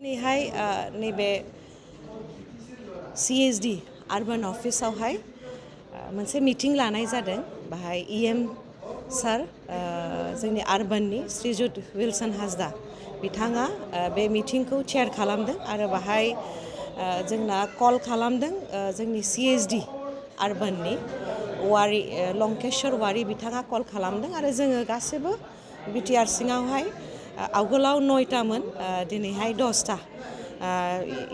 नैहाय नैबे CSD आर्बान अफिसावहाय मोनसे मिटिं लानाय जादों बाहाय EM सार जोंनि आर्बाननि श्रीजुत विल्सन हाजदा बिथाङा बे मिटिंखौ चेयार खालामदों आरो बाहाय जोंना कल खालामदों जोंनि CSD आर्बाननि वारि लंकेश्वर वारि बिथाङा कल खालामदों आरो जोङो गासिबो BTR सिङावहाय आवगोलाव 9टामोन दिनैहाय 10टा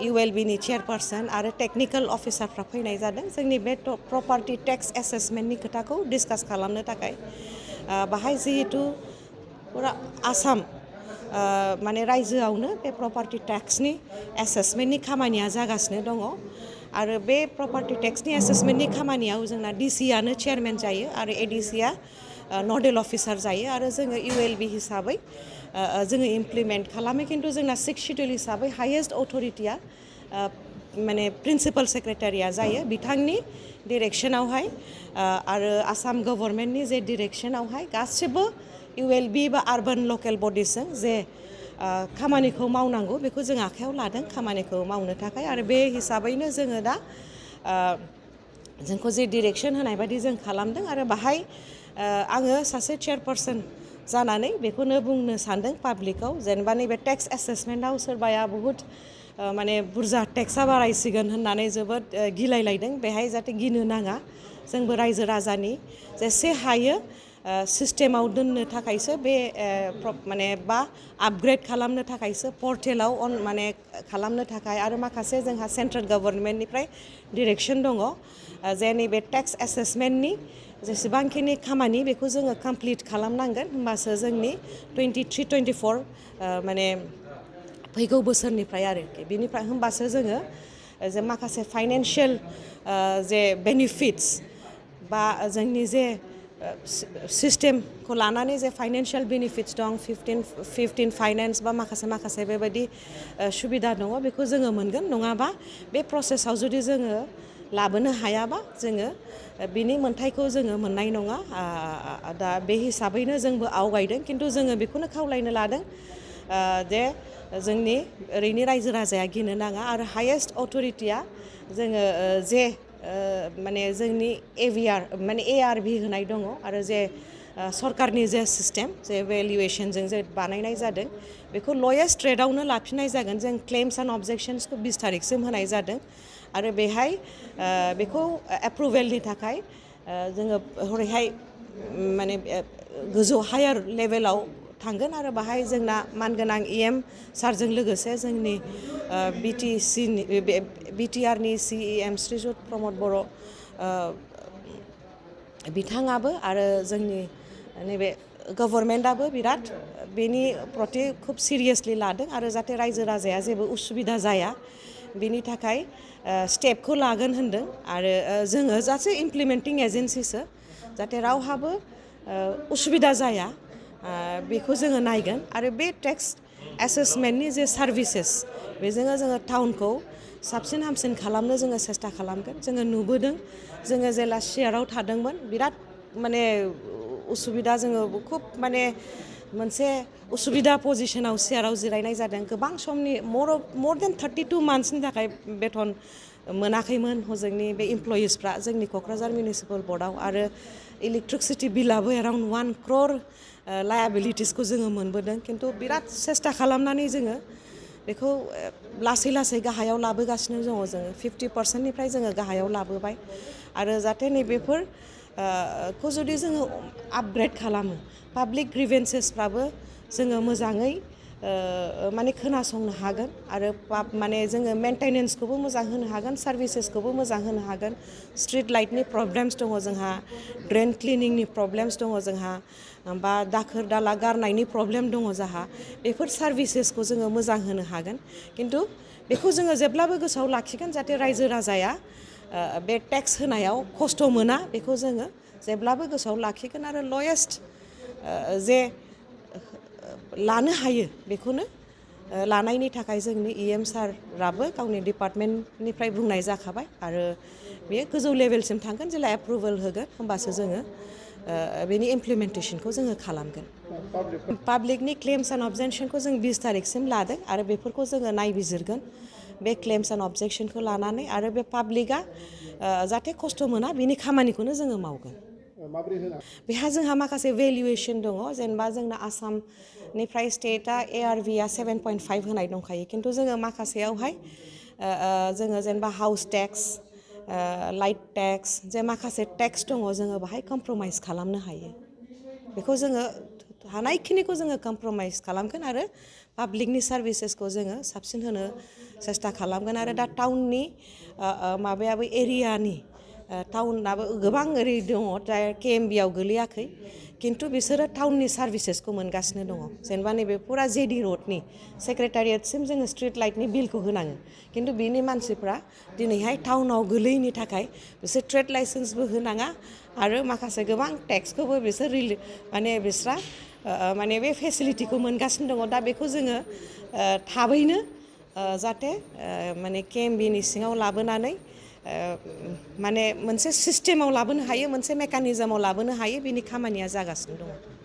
ULB नि चेयारपारसन आरो टेक्निकल अफिसारफ्रा फैनाय जादों जोंनि बे प्रपार्टी टेक्स एसेसमेन्टनि खोथाखौ डिसकास खालामनो थाखाय बाहाय जिहेतु पुरा आसाम माने रायजोआवनो बे प्रपार्टी टेक्सनि एसेसमेन्टनि खामानिया जागासिनो दङ आरो बे प्रपार्टी टेक्सनि एसेसमेन्टनि खामानियाव जोंना DCआनो चेयारमेन जायो आरो ADCआ नडेल अफिसार जायो आरो जोङो ULB हिसाबै जोङो इमप्लिमेन्ट खालामो खिन्थु जोंना 6 शिड्यूल हिसाबै हाइएस्ट अथरिटिया माने प्रिन्सिपाल सेक्रेटारिया जायो बिथांनि डिरेक्शनावहाय आरो आसाम गभर्नमेन्टनि जे डिरेक्शनावहाय गासिबो ULB बा आर्बान लकेल बडिसजों जे खामानिखौ मावनांगौ बेखौ जों आखायाव लादों खामानिखौ मावनो थाखाय आरो बे हिसाबैनो जोङो दा जोंखौ जे डिरेक्शन होनाय बायदि जों खालामदों आरो बाहाय आङो सासे चेयारपारसन जानानै बेखौनो बुंनो सानदों पाब्लिकआव जेनेबा नैबे टेक्स एसेसमेन्टआव सोरबाया बहुद माने बुरजा टेक्सआ बारायसिगोन होननानै जोबोद गिलायलायदों बेहाय जाहाथे गिनो नाङा जोंबो रायजो राजानि जेसे हायो सिस्टेमाव दोननो थाखायसो बे माने बा आपग्रेड खालामनो थाखायसो पर्टेलाव माने खालामनो थाखाय आरो माखासे जोंहा सेन्ट्रेल गभर्नमेन्टनिफ्राय डिरेक्शन दङ जे नैबे टेक्स एसेसमेन्टनि जेसेबांखिनि खामानि बेखौ जोङो कमप्लिट खालामनांगोन होमबासो जोंनि 23-24 माने फैगौ बोसोरनिफ्राय आरो बिनिफ्राय होमबासो जोङो जे माखासे फाइनान्शियल जे बेनिफिट्स बा जोंनि जे सिस्टेमखौ लानानै जे फाइनान्शियल बेनिफिट्स दं 15 फाइनान्स बा माखासे बेबायदि सुबिदा दङ बेखौ जोङो मोनगोन नङाबा बे प्रसेसआव जुदि जोङो लाबोनो हायाबा जोङो बिनि मोन्थाइखौ जोङो मोननाय नङा दा बे हिसाबैनो जोंबो आवगायदों खिन्थु जोङो बेखौनो खावलायनो लादों जे जोंनि ओरैनि रायजो राजाया गिनो नाङा आरो हाइएस्ट अथरिटिया जोङो जे माने जोंनि AVR माने ARV होनाय दङ आरो जे सरकारनि जे सिस्टेम जे भेलुएशनजों जे बानायनाय जादों बेखौ लयेस्ट रेटआवनो लाफिननाय जागोन जों क्लेम्स एन्ड अबजेक्शन्सखौ 20 तारिखसिम होनाय जादों आरो बेहाय बेखौ एप्रुभेलनि थाखाय जोङो हरैहाय माने गोजौ हायार लेभेलाव थांगोन आरो बाहाय जोंना मानगोनां EM सारजों लोगोसे जोंनि BTRनि CEM श्रीजुत प्रमद बर' बिथाङाबो आरो जोंनि नैबे गभर्नमेन्टआबो बिराद बेनि प्रति खुब सिरियासलि लादों आरो जाहाथे रायजो राजाया जेबो उसुबिदा जाया बेनि थाखाय स्टेपखौ लागोन होनदों आरो जोङो जास्ट इमप्लिमेन्टिं एजेन्सिसो जाहाथे रावहाबो उसुबिदा जाया बेखौ जोङो नायगोन आरो बे टेक्स एसेसमेन्टनि जे सार्भिसेस बेजोंनो जोङो टाउनखौ साबसिन हामसिन खालामनो जोङो सेस्था खालामगोन जोङो नुबोदों जोङो जेला सियाराव थादोंमोन बिराद माने उसुबिदा जोङो खुब माने मोनसे उसुबिदा पजिशनाव सियाराव जिरायनाय जादों गोबां समनि more than 32 मान्थ्सनि थाखाय बेथन मोनाखैमोन हजोंनि बे इमप्लयिसफ्रा जोंनि क'क्राझार मिउनिसिपाल बर्डआव आरो इलेक्ट्रिसिटि बिलाबो एराउन्ड 1 crore लायाबिलिटिसखौ जोङो मोनबोदों खिन्थु बिराद सेस्था खालामनानै जोङो बेखौ लासै लासै गाहायाव लाबोगासिनो दङ जोङो 50%निफ्राय जोङो गाहायाव लाबोबाय आरो जाहाथे नैबेफोर खौ जुदि जोङो आपग्रेड खालामो पाब्लिक ग्रिभेन्सेसफ्राबो जोङो मोजाङै माने खोनासंनो हागोन आरो माने जोङो मेंटेनेन्सखौबो मोजां होनो हागोन सार्भिसेसखौबो मोजां होनो हागोन स्ट्रीट लाइटनि प्रब्लेम्स दङ जोंहा ड्रेन क्लिनिंनि प्रब्लेम्स दङ जोंहा बा दाखोर दाला गारनायनि प्रब्लेम दङ जोंहा बेफोर सार्भिसेसखौ जोङो मोजां होनो हागोन खिन्थु बेखौ जोङो जेब्लाबो गोसोआव लाखिगोन जाहाथे रायजो राजाया बे टेक्स होनायाव खस्थ' मोना बेखौ जोङो जेब्लाबो गोसोआव लाखिगोन आरो लयेस्ट जे लानो हायो बेखौनो लानायनि थाखाय जोंनि EM साराबो गावनि डिपार्टमेन्टनिफ्राय बुंनाय जाखाबाय आरो बेयो गोजौ लेभेलसिम थांगोन जेला एप्रुभेल होगोन होमबासो जोङो बेनि इमप्लिमेन्टेसनखौ जोङो खालामगोन पाब्लिकनि क्लेम्स एन्ड अबजेक्सनखौ जों 20 तारिखसिम लादों आरो बेफोरखौ जोङो नायबिजिरगोन बे क्लेम्स एन्ड अबजेक्सनखौ लानानै आरो बे पाब्लिकआ जाहाथे खस्थ' मोना बिनि खामानिखौनो जोङो मावगोन बेहा जोंहा माखासे भेलुएसन दङ जेनेबा जोंना आसामनिफ्राय स्टेटआ ARVआ 7.5 होनाय दंखायो खिन्थु जोङो माखासेयावहाय जोङो जेनेबा हाउस टेक्स लाइट टेक्स जे माखासे टेक्स दङ जोङो बाहाय कमप्रमाइस खालामनो हायो बेखौ जोङो हानायखिनिखौ जोङो कमप्रमाइस खालामगोन आरो पाब्लिकनि सार्भिसेसखौ जोङो साबसिन होनो सेस्था खालामगोन आरो दा टाउननि माबायाबो एरियानि टाउनाबो गोबां ओरै दङ दा KMBआव गोलैयाखै खिन्थु बिसोरो टाउननि सार्भिसेसखौ मोनगासिनो दङ जेनेबा नैबे फुरा JD र'डनि सेक्रेटारियेटसिम जोङो स्ट्रिट लाइटनि बिलखौ होनाङो खिन्थु बिनि मानसिफ्रा दिनैहाय टाउनाव गोलैयैनि थाखाय बिसोर ट्रेड लाइसेन्सबो होनाङा आरो माखासे गोबां टेक्सखौबो बिसोर माने बिस्रा माने बे फेसिलिटिखौ मोनगासिनो दङ दा बेखौ जोङो थाबैनो जाहाथे माने KMBनि सिङाव लाबोनानै माने मोनसे सिस्टेमाव लाबोनो हायो मोनसे मेकानिजमाव लाबोनो हायो बिनि खामानिया जागासिनो दङ